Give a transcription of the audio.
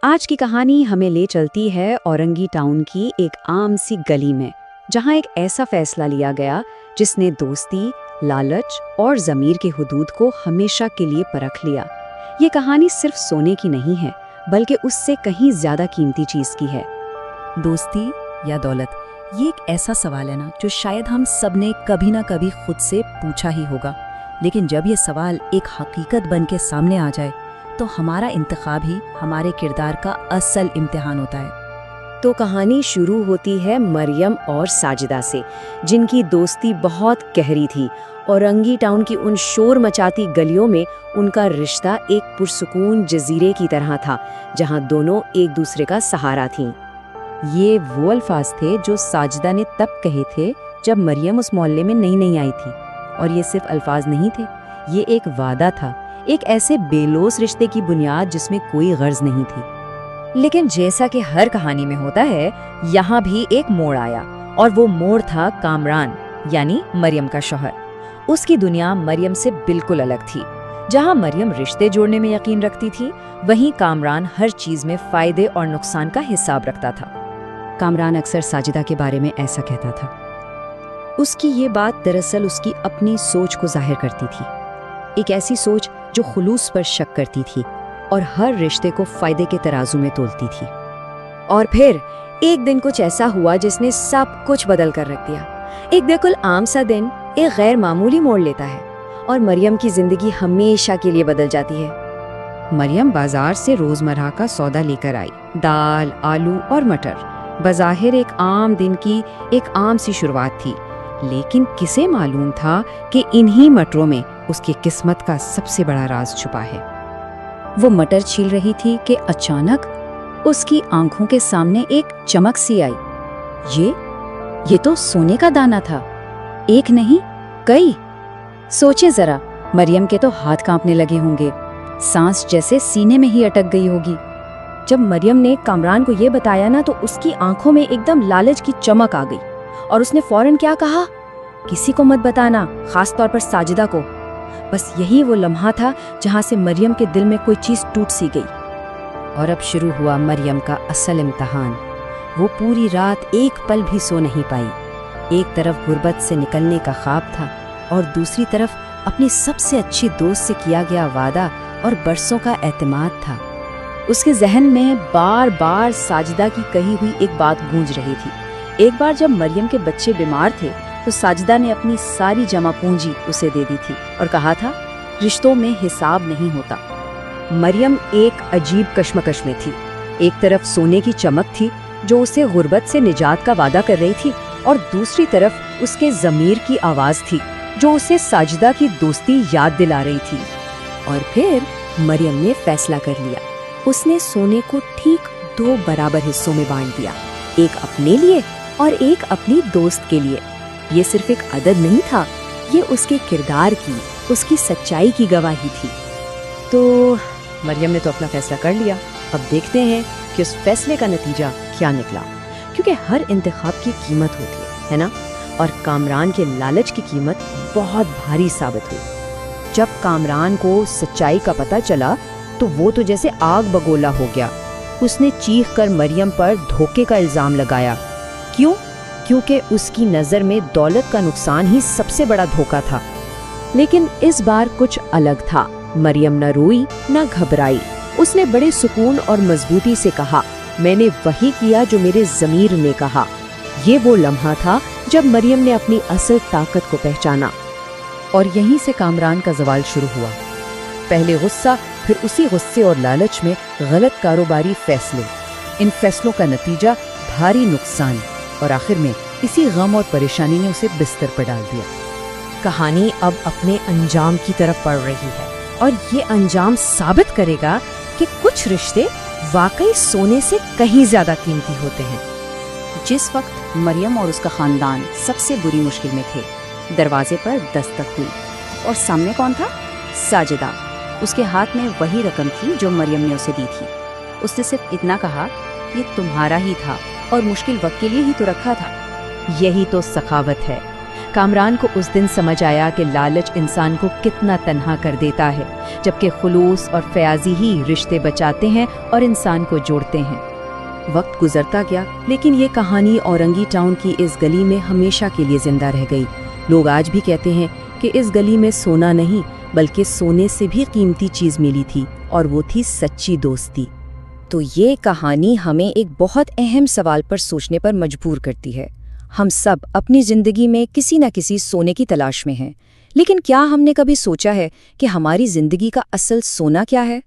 आज की कहानी हमें ले चलती है औरंगी टाउन की एक आम सी गली में, जहां एक ऐसा फैसला लिया गया जिसने दोस्ती, लालच और ज़मीर के हुदूद को हमेशा के लिए परख लिया। ये कहानी सिर्फ सोने की नहीं है, बल्कि उससे कहीं ज़्यादा कीमती चीज़ की है। दोस्ती या दौलत, ये एक ऐसा सवाल है ना जो शायद हम सब ने कभी ना कभी खुद से पूछा ही होगा। लेकिन जब ये सवाल एक हकीकत बन के सामने आ जाए तो हमारा इंतखाब ही हमारे किरदार का असल इम्तिहान होता है। तो कहानी शुरू होती है मरियम और साजिदा से, जिनकी दोस्ती बहुत गहरी थी। औरंगी टाउन की उन शोर मचाती गलियों में उनका रिश्ता एक पुरसुकून जजीरे की तरह था, जहां दोनों एक दूसरे का सहारा थीं। ये वो अल्फाज थे जो साजिदा ने तब कहे थे जब मरियम उस मोहल्ले में नई आई थी। और ये सिर्फ अल्फाज नहीं थे, ये एक वादा था, एक ऐसे बेलोस रिश्ते की बुनियाद जिसमें कोई गर्ज नहीं थी। लेकिन जैसा कि हर कहानी में होता है, यहाँ भी एक मोड़ आया, और वो मोड़ था कामरान, यानी मरियम का शौहर। उसकी दुनिया मरियम से बिल्कुल अलग थी। जहाँ मरियम रिश्ते जोड़ने में यकीन रखती थी, वहीं कामरान हर चीज में फायदे और नुकसान का हिसाब रखता था। कामरान अक्सर साजिदा के बारे में ऐसा कहता था। उसकी ये बात दरअसल उसकी अपनी सोच को जाहिर करती थी, एक ऐसी सोच जो खुलूस पर शक करती थी और हर रिश्ते को फायदे के तराजू में तोलती थी। और फिर एक दिन कुछ ऐसा हुआ जिसने सब कुछ बदल कर रख दिया। एक बिल्कुल आम सा दिन एक गैर मामूली मोड़ लेता है और मरियम की जिंदगी हमेशा के लिए बदल जाती है। मरियम बाजार से रोजमर्रा का सौदा लेकर आई, दाल, आलू और मटर। बज़ाहिर एक आम दिन की एक आम सी शुरुआत थी, लेकिन किसे मालूम था कि इन्हीं मटरों में उसकी किस्मत का सबसे बड़ा राज छुपा है। वो मटर छील रही थी कि अचानक उसकी आंखों के सामने एक चमक सी आई। ये तो सोने का दाना था, एक नहीं कई। सोचे जरा, मरियम के तो हाथ कांपने लगे होंगे, सांस जैसे सीने में ही अटक गई होगी। जब मरियम ने कामरान को ये बताया ना, तो उसकी आंखों में एकदम लालच की चमक आ गई और उसने फौरन क्या कहा, किसी को मत बताना, खास तौर पर साजिदा को। बस यही वो लम्हा था जहां से मरियम के दिल में कोई चीज टूट सी गई। और अब शुरू हुआ मरियम का असल इम्तिहान। वो पूरी रात एक पल भी सो नहीं पाई। एक तरफ गुर्बत से निकलने का ख्वाब था और दूसरी तरफ अपनी सबसे अच्छी दोस्त से किया गया वादा और बरसों का एतमाद था। उसके जहन में बार बार साजिदा की कही हुई एक बात गूंज रही थी। एक बार जब मरियम के बच्चे बीमार थे तो साजिदा ने अपनी सारी जमा पूंजी उसे दे दी थी और कहा था, रिश्तों में हिसाब नहीं होता। मरियम एक अजीब कश्मकश में थी। एक तरफ सोने की चमक थी जो उसे गुर्बत से निजात का वादा कर रही थी, और दूसरी तरफ उसके ज़मीर की आवाज़ थी जो उसे साजिदा की दोस्ती याद दिला रही थी। और फिर मरियम ने फैसला कर लिया। उसने सोने को ठीक 2 बराबर हिस्सों में बांट दिया, एक अपने लिए और एक अपनी दोस्त के लिए। ये सिर्फ एक अदद नहीं था, ये उसके किरदार की, उसकी सच्चाई की गवाही थी। तो मरियम ने तो अपना फैसला कर लिया। अब देखते हैं कि उस फैसले का नतीजा क्या निकला, क्योंकि हर इंतखाब की कीमत होती है ना। और कामरान के लालच की कीमत बहुत भारी साबित हुई। जब कामरान को सच्चाई का पता चला तो वो तो जैसे आग बगोला हो गया। उसने चीख कर मरियम पर धोखे का इल्जाम लगाया। क्यों? क्योंकि उसकी नज़र में दौलत का नुकसान ही सबसे बड़ा धोखा था। लेकिन इस बार कुछ अलग था। मरियम न रोई न घबराई। उसने बड़े सुकून और मजबूती से कहा, मैंने वही किया जो मेरे ज़मीर ने कहा। ये वो लम्हा था जब मरियम ने अपनी असल ताकत को पहचाना। और यहीं से कामरान का ज़वाल शुरू हुआ। पहले गुस्सा, फिर उसी गुस्से और लालच में गलत कारोबारी फैसले, इन फैसलों का नतीजा भारी नुकसान, और आखिर में इसी गम और परेशानी ने उसे बिस्तर पर डाल दिया। कहानी अब अपने अंजाम की तरफ बढ़ रही है, और ये अंजाम साबित करेगा कि कुछ रिश्ते वाकई सोने से कहीं ज्यादा कीमती होते हैं। जिस वक्त मरियम और उसका खानदान सबसे बुरी मुश्किल में थे, दरवाजे पर दस्तक हुई, और सामने कौन था? साजिदा। उसके हाथ में वही रकम थी जो मरियम ने उसे दी थी। उसने सिर्फ इतना कहा, ये तुम्हारा ही था और मुश्किल वक्त के लिए ही तो रखा था। यही तो सखावत है। कामरान को उस दिन समझ आया कि लालच इंसान को कितना तन्हा कर देता है, जबकि खुलूस और फयाजी ही रिश्ते बचाते हैं और इंसान को जोड़ते हैं। वक्त गुजरता गया, लेकिन ये कहानी औरंगी टाउन की इस गली में हमेशा के लिए जिंदा रह गई। लोग आज भी कहते हैं कि इस गली में सोना नहीं बल्कि सोने से भी कीमती चीज मिली थी, और वो थी सच्ची दोस्ती। तो ये कहानी हमें एक बहुत अहम सवाल पर सोचने पर मजबूर करती है। हम सब अपनी जिंदगी में किसी न किसी सोने की तलाश में हैं, लेकिन क्या हमने कभी सोचा है कि हमारी जिंदगी का असल सोना क्या है?